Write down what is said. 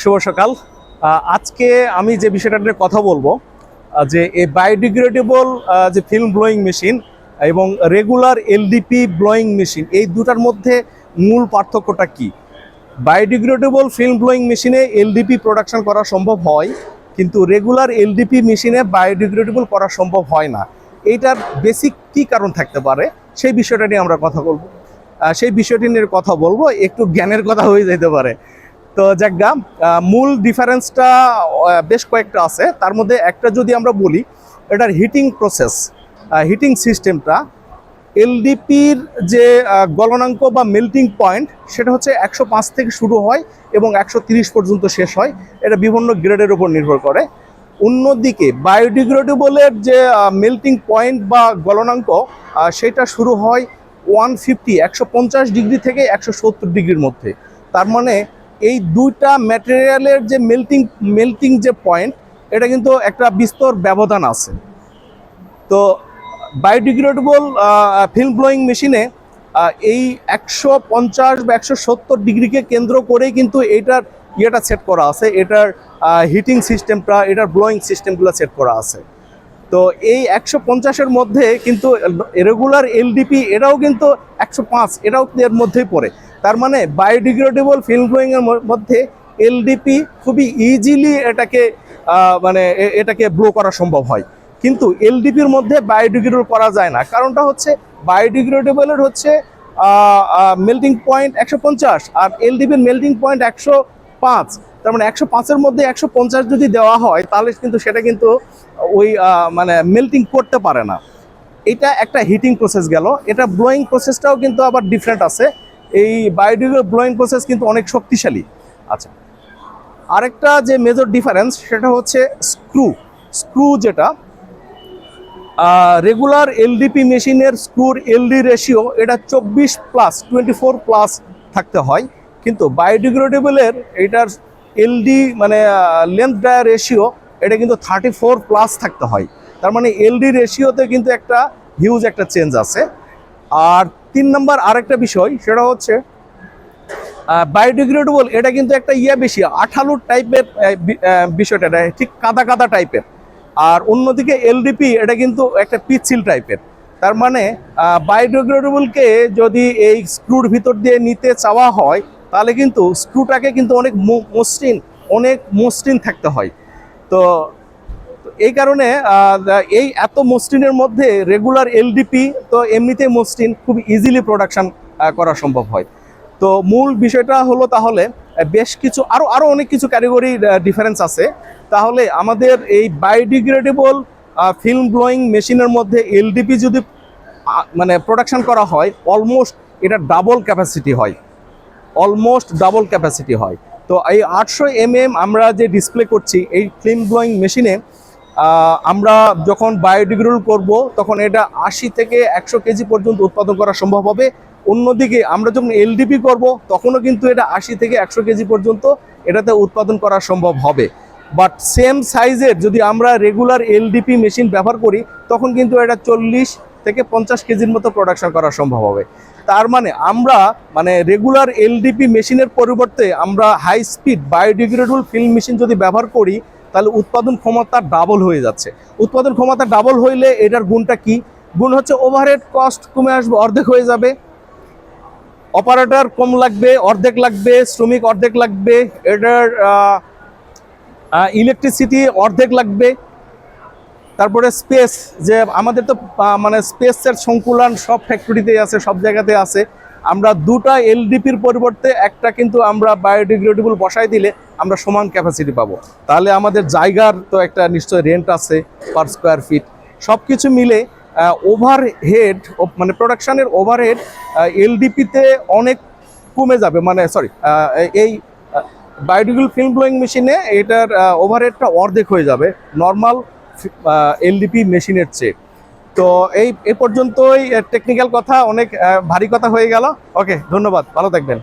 শুভ সকাল। আজকে আমি যে বিষয়টা নিয়ে কথা বলবো, যে এই বায়োডিগ্রেডেবল যে ফিল্ম ব্লোয়িং মেশিন এবং রেগুলার এলডিপি ব্লোয়িং মেশিন, এই দুটার মধ্যে মূল পার্থক্যটা কি। বায়োডিগ্রেডেবল ফিল্ম ব্লোয়িং মেশিনে এলডিপি প্রোডাকশন করা সম্ভব হয়, কিন্তু রেগুলার এলডিপি মেশিনে বায়োডিগ্রেডেবল করা সম্ভব হয় না। এইটার বেসিক কী কারণ থাকতে পারে সেই বিষয়টা নিয়ে আমরা কথা বলবো। সেই বিষয়টি নিয়ে কথা বলবো, একটু জ্ঞানের কথা হয়ে যেতে পারে। তো যাজ্ঞা, মূল ডিফারেন্সটা বেশ কয়েকটা আছে। তার মধ্যে একটা যদি আমরা বলি, এটার হিটিং প্রসেস, হিটিং সিস্টেমটা, এলডিপির যে গলনাঙ্ক বা মেল্টিং পয়েন্ট, সেটা হচ্ছে 105 থেকে শুরু হয় এবং 130 পর্যন্ত শেষ হয়। এটা বিভিন্ন গ্রেডের উপর নির্ভর করে। অন্যদিকে বায়োডিগ্রেডেবলের যে মেল্টিং পয়েন্ট বা গলনাঙ্ক, সেটা শুরু হয় 150 ডিগ্রি থেকে 170 ডিগ্রির মধ্যে। তার মানে এই দুইটা ম্যাটেরিয়ালের যে মেল্টিং যে পয়েন্ট, এটা কিন্তু একটা বিস্তর ব্যবধান আছে। তো বায়োডিগ্রেডেবল ফিল্ম ব্লোয়িং মেশিনে এই 150 বা 170 ডিগ্রিকে কেন্দ্র করেই কিন্তু এটার ইয়েটা সেট করা আছে, এটার হিটিং সিস্টেমটা, এটার ব্লোয়িং সিস্টেমগুলো সেট করা আছে। তো এই 150-এর মধ্যে কিন্তু রেগুলার এলডিপি এটাও কিন্তু 105, এটাও এর মধ্যেই পড়ে। তার মানে বায়োডিগ্রেডেবল ফিল্ম ব্লোয়িংয়ের মধ্যে এলডিপি খুবই ইজিলি এটাকে ব্লো করা সম্ভব হয়, কিন্তু এলডিপির মধ্যে বায়োডিগ্রেডেবল করা যায় না। কারণটা হচ্ছে বায়োডিগ্রেডেবলের হচ্ছে মেল্টিং পয়েন্ট 150 আর এলডিপির মেল্টিং পয়েন্ট 105। তার মানে 105-এর মধ্যে 150 যদি দেওয়া হয়, তাহলে কিন্তু সেটা কিন্তু ওই মেল্টিং করতে পারে না। এটা একটা হিটিং প্রসেস গেল। এটা ব্লোয়িং প্রসেসটাও কিন্তু আবার ডিফারেন্ট আছে। এই বায়োডিগ্রেডেবল ব্লোয়িং প্রসেস কিন্তু অনেক শক্তিশালী। আচ্ছা, আরেকটা যে মেজর ডিফারেন্স, সেটা হচ্ছে স্ক্রু যেটা রেগুলার এলডিপি মেশিনের স্ক্রুর এলডি রেশিও এটা 24+24+ থাকতে হয়, কিন্তু বায়োডিগ্রেডেবলের এটার এলডি লেন্থ ডায়া রেশিও এটা কিন্তু 34+ থাকতে হয়। তার মানে এলডি রেশিওতে কিন্তু একটা হিউজ একটা চেঞ্জ আছে। আর 3 নম্বর আরেকটা বিষয়, সেটা হচ্ছে বায়োডিগ্রেডেবল এটা কিন্তু একটা বেশি আঠালো টাইপের বিষয়টা, ঠিক কাদা কাদা টাইপের। আর অন্যদিকে এলডিপি এটা কিন্তু একটা পিচ্ছিল টাইপের। তার মানে বায়োডিগ্রেডেবলকে যদি এই স্ক্রুর ভিতর দিয়ে নিতে চাওয়া হয়, তাহলে কিন্তু স্ক্রুটাকে কিন্তু অনেক মসৃণ থাকতে হয়। তো এই কারণে এই এত মসৃণের মধ্যে রেগুলার এলডিপি তো এমনিতেই মসৃণ, খুব ইজিলি প্রোডাকশন করা সম্ভব হয়। তো মূল বিষয়টা হলো, তাহলে বেশ কিছু আরও অনেক কিছু ক্যাটাগরি ডিফারেন্স আছে। তাহলে আমাদের এই বায়োডিগ্রেডেবল ফিল্ম ব্লোয়িং মেশিনের মধ্যে এলডিপি যদি প্রোডাকশন করা হয়, অলমোস্ট এটা ডাবল ক্যাপাসিটি হয়। তো এই 800 mm আমরা যে ডিসপ্লে করছি এই ফিল্ম ব্লোয়িং মেশিনে, আমরা যখন বায়োডিগ্রেডেবল করব, তখন এটা 80 থেকে 100 কেজি পর্যন্ত উৎপাদন করা সম্ভব হবে। অন্যদিকে আমরা যখন এলডিপি করব, তখনও কিন্তু এটা 80 থেকে 100 কেজি পর্যন্ত এটাতে উৎপাদন করা সম্ভব হবে। বাট সেম সাইজের যদি আমরা রেগুলার এলডিপি মেশিন ব্যবহার করি, তখন কিন্তু এটা 40 থেকে 50 কেজির মতো প্রোডাকশন করা সম্ভব হবে। তার মানে আমরা রেগুলার এলডিপি মেশিনের পরিবর্তে আমরা high speed biodegradable film machine যদি ব্যবহার করি, তাহলে উৎপাদন ক্ষমতা ডাবল হয়ে যাচ্ছে। উৎপাদন ক্ষমতা ডাবল হইলে এটার গুণটা কি? গুণ হচ্ছে ওভারহেড কস্ট কমে আসবে, অর্ধেক হয়ে যাবে। অপারেটর কম লাগবে, অর্ধেক লাগবে। শ্রমিক অর্ধেক লাগবে। এটার ইলেকট্রিসিটি অর্ধেক লাগবে। তারপরে স্পেস, যে আমাদের তো স্পেসের সংকুলান সব ফ্যাক্টরিতে আছে, সব জায়গাতে আছে। আমরা দুটা এলডিপির পরিবর্তে একটা কিন্তু আমরা বায়োডিগ্রেডেবল বসাই দিলে আমরা সমান ক্যাপাসিটি পাবো। তাহলে আমাদের জায়গার তো একটা নিশ্চয় রেন্ট আছে পার স্কোয়ার ফিট। সব কিছু মিলে ওভারহেড প্রোডাকশানের ওভারহেড এলডিপিতে অনেক কমে যাবে। এই বায়োডিগ্রেডেবল ফিল্ম ব্লোয়িং মেশিনে এটার ওভারহেডটা অর্ধেক হয়ে যাবে নর্মাল এলডিপি মেশিনের চেয়ে। তো এই পর্যন্তই টেকনিক্যাল কথা, অনেক ভারী কথা হয়ে গেল। ওকে, ধন্যবাদ, ভালো থাকবেন।